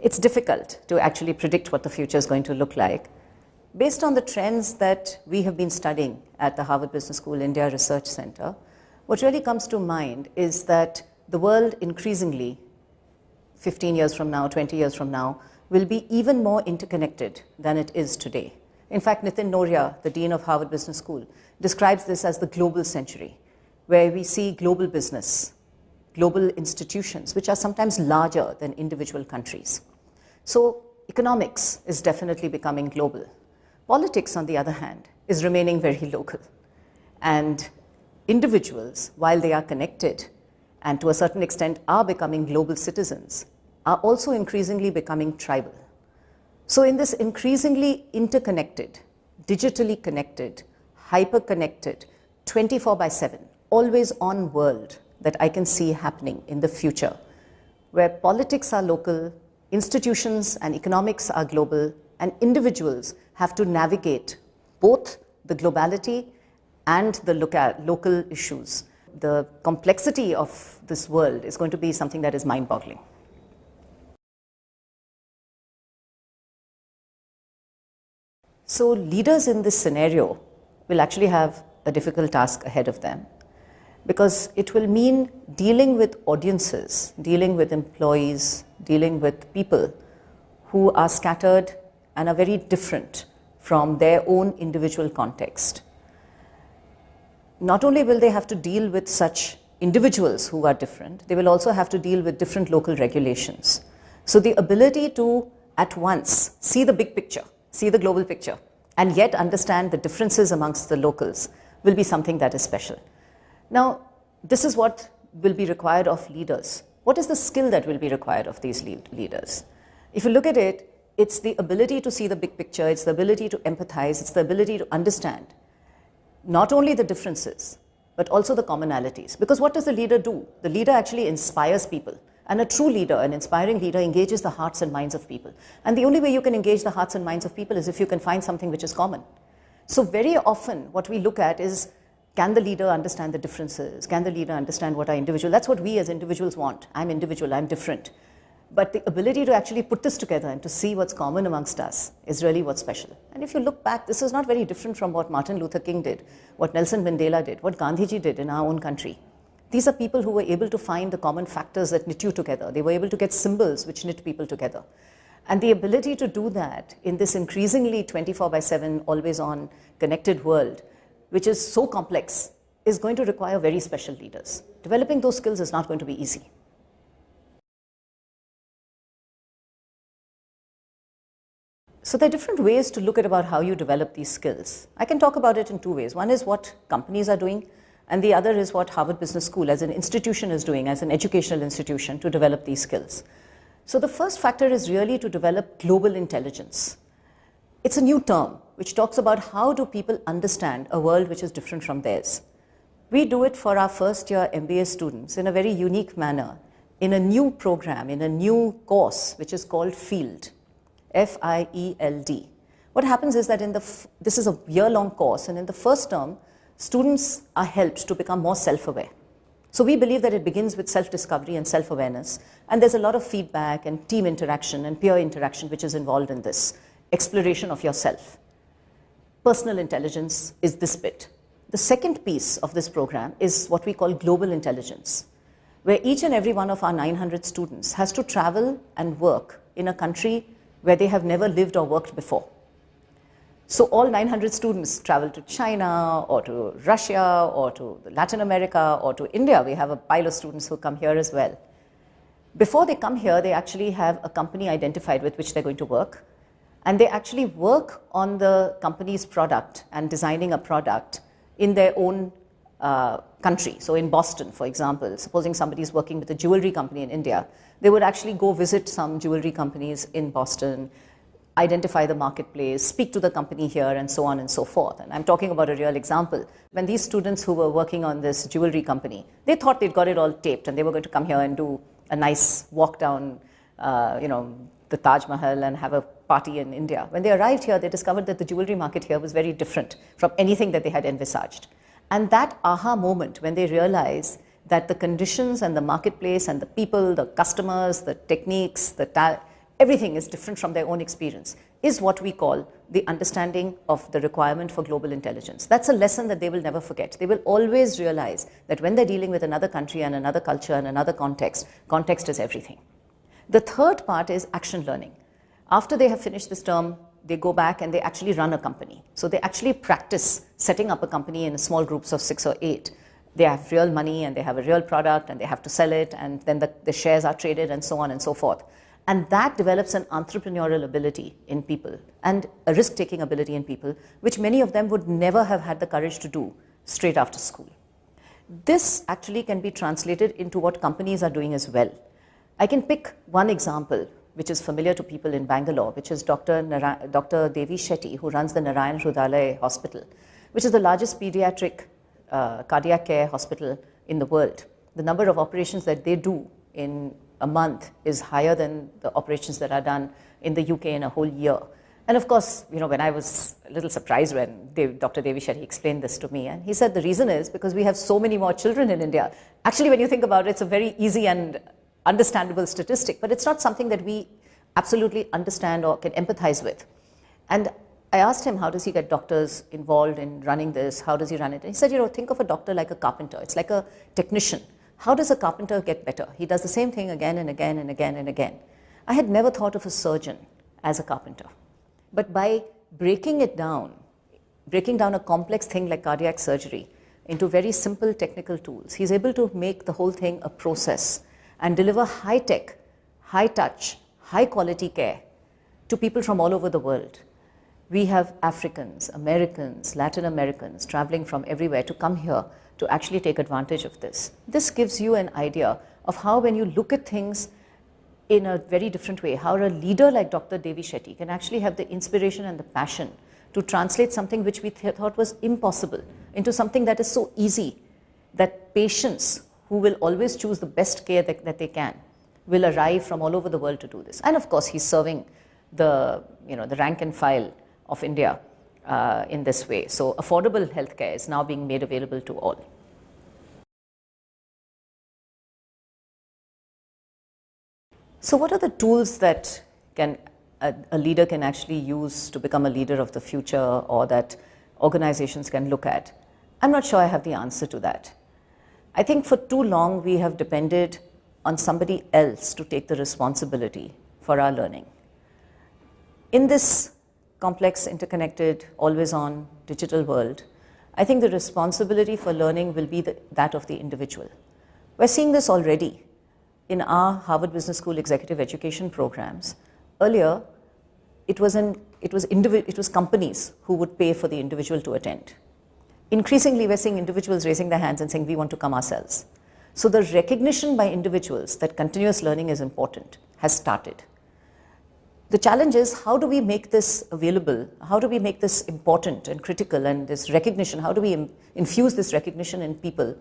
it's difficult to actually predict what the future is going to look like. Based on the trends that we have been studying at the Harvard Business School India Research Center, what really comes to mind is that the world increasingly, 15 years from now, 20 years from now, will be even more interconnected than it is today. In fact, Nitin Nohria, the Dean of Harvard Business School, describes this as the global century, where we see global business, global institutions, which are sometimes larger than individual countries. So economics is definitely becoming global. Politics, on the other hand, is remaining very local. And individuals, while they are connected and to a certain extent are becoming global citizens, are also increasingly becoming tribal. So in this increasingly interconnected, digitally connected, hyper-connected, 24/7, always-on world that I can see happening in the future, where politics are local, institutions and economics are global, and individuals have to navigate both the globality and the local issues. The complexity of this world is going to be something that is mind-boggling. So leaders in this scenario will actually have a difficult task ahead of them, because it will mean dealing with audiences, dealing with employees, dealing with people who are scattered and are very different from their own individual context. Not only will they have to deal with such individuals who are different, they will also have to deal with different local regulations. So the ability to at once see the big picture, see the global picture, and yet understand the differences amongst the locals will be something that is special. Now, this is what will be required of leaders. What is the skill that will be required of these leaders? If you look at it, it's the ability to see the big picture, it's the ability to empathize, it's the ability to understand not only the differences, but also the commonalities. Because what does the leader do? The leader actually inspires people. And a true leader, an inspiring leader, engages the hearts and minds of people. And the only way you can engage the hearts and minds of people is if you can find something which is common. So very often what we look at is, can the leader understand the differences? Can the leader understand what are individual? That's what we as individuals want. I'm individual, I'm different. But the ability to actually put this together and to see what's common amongst us is really what's special. And if you look back, this is not very different from what Martin Luther King did, what Nelson Mandela did, what Gandhiji did in our own country. These are people who were able to find the common factors that knit you together. They were able to get symbols which knit people together. And the ability to do that in this increasingly 24/7, always-on, connected world, which is so complex, is going to require very special leaders. Developing those skills is not going to be easy. So there are different ways to look at about how you develop these skills. I can talk about it in two ways. One is what companies are doing, and the other is what Harvard Business School as an institution is doing, as an educational institution, to develop these skills. So the first factor is really to develop global intelligence. It's a new term which talks about how do people understand a world which is different from theirs. We do it for our first year MBA students in a very unique manner, in a new program, in a new course which is called FIELD. F-I-E-L-D. What happens is that this is a year-long course, and in the first term, students are helped to become more self-aware. So we believe that it begins with self-discovery and self-awareness, and there's a lot of feedback and team interaction and peer interaction which is involved in this exploration of yourself. Personal intelligence is this bit. The second piece of this program is what we call global intelligence, where each and every one of our 900 students has to travel and work in a country where they have never lived or worked before. So all 900 students travel to China or to Russia or to Latin America or to India. We have a pile of students who come here as well. Before they come here, they actually have a company identified with which they're going to work. And they actually work on the company's product and designing a product in their own country. So in Boston, for example, supposing somebody's working with a jewelry company in India, they would actually go visit some jewelry companies in Boston, identify the marketplace, speak to the company here, and so on and so forth. And I'm talking about a real example. When these students who were working on this jewelry company, they thought they'd got it all taped and they were going to come here and do a nice walk down, the Taj Mahal and have a party in India. When they arrived here, they discovered that the jewelry market here was very different from anything that they had envisaged. And that aha moment when they realize that the conditions and the marketplace and the people, the customers, the techniques, everything is different from their own experience, is what we call the understanding of the requirement for global intelligence. That's a lesson that they will never forget. They will always realize that when they're dealing with another country and another culture and another context, context is everything. The third part is action learning. After they have finished this term, they go back and they actually run a company. So they actually practice setting up a company in small groups of 6 or 8. They have real money and they have a real product and they have to sell it, and then the shares are traded and so on and so forth. And that develops an entrepreneurial ability in people and a risk-taking ability in people, which many of them would never have had the courage to do straight after school. This actually can be translated into what companies are doing as well. I can pick one example, which is familiar to people in Bangalore, which is Dr. Devi Shetty, who runs the Narayan Hrudayalaya Hospital, which is the largest pediatric cardiac care hospital in the world. The number of operations that they do in a month is higher than the operations that are done in the UK in a whole year. And of course, when I was a little surprised when Dr. Devi Shetty explained this to me, and he said the reason is because we have so many more children in India. Actually, when you think about it, it's a very easy and understandable statistic, but it's not something that we absolutely understand or can empathize with. And I asked him, how does he get doctors involved in running this? How does he run it? And he said, think of a doctor like a carpenter. It's like a technician. How does a carpenter get better? He does the same thing again and again and again and again. I had never thought of a surgeon as a carpenter. But by breaking down a complex thing like cardiac surgery into very simple technical tools, he's able to make the whole thing a process and deliver high-tech, high-touch, high-quality care to people from all over the world. We have Africans, Americans, Latin Americans traveling from everywhere to come here to actually take advantage of this. This gives you an idea of how, when you look at things in a very different way, how a leader like Dr. Devi Shetty can actually have the inspiration and the passion to translate something which we thought was impossible into something that is so easy that patients who will always choose the best care that they can will arrive from all over the world to do this. And of course, he's serving the rank and file of India in this way. So affordable healthcare is now being made available to all. So what are the tools that a leader can actually use to become a leader of the future, or that organizations can look at? I'm not sure I have the answer to that. I think for too long we have depended on somebody else to take the responsibility for our learning. In this complex, interconnected, always-on digital world, I think the responsibility for learning will be that of the individual. We're seeing this already in our Harvard Business School executive education programs. Earlier, it was companies who would pay for the individual to attend. Increasingly, we're seeing individuals raising their hands and saying, we want to come ourselves. So the recognition by individuals that continuous learning is important has started. The challenge is, how do we make this available? How do we make this important and critical, and this recognition, how do we infuse this recognition in people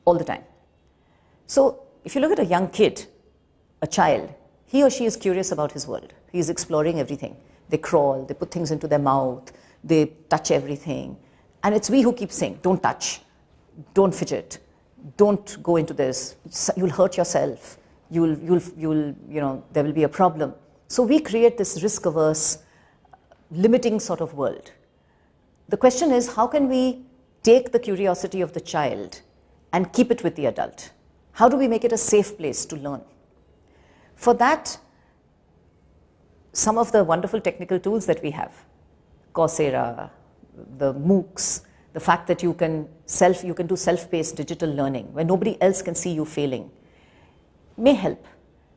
all the time? So if you look at a young kid, a child, he or she is curious about his world. He is exploring everything. They crawl, they put things into their mouth, they touch everything. And it's we who keep saying, don't touch, don't fidget, don't go into this, you'll hurt yourself, there will be a problem. So we create this risk-averse, limiting sort of world. The question is, how can we take the curiosity of the child and keep it with the adult? How do we make it a safe place to learn? For that, some of the wonderful technical tools that we have, Coursera, the MOOCs, the fact that you can do self-paced digital learning where nobody else can see you failing, may help.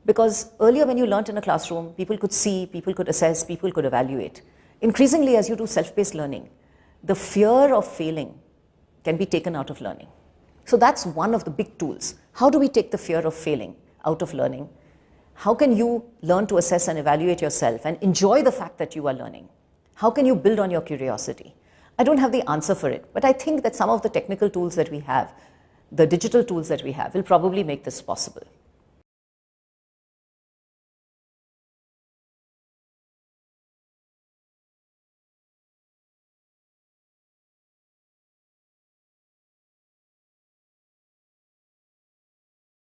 Because earlier when you learnt in a classroom, people could see, people could assess, people could evaluate. Increasingly, as you do self-paced learning, the fear of failing can be taken out of learning. So that's one of the big tools. How do we take the fear of failing out of learning? How can you learn to assess and evaluate yourself and enjoy the fact that you are learning? How can you build on your curiosity? I don't have the answer for it, but I think that some of the technical tools that we have, the digital tools that we have, will probably make this possible.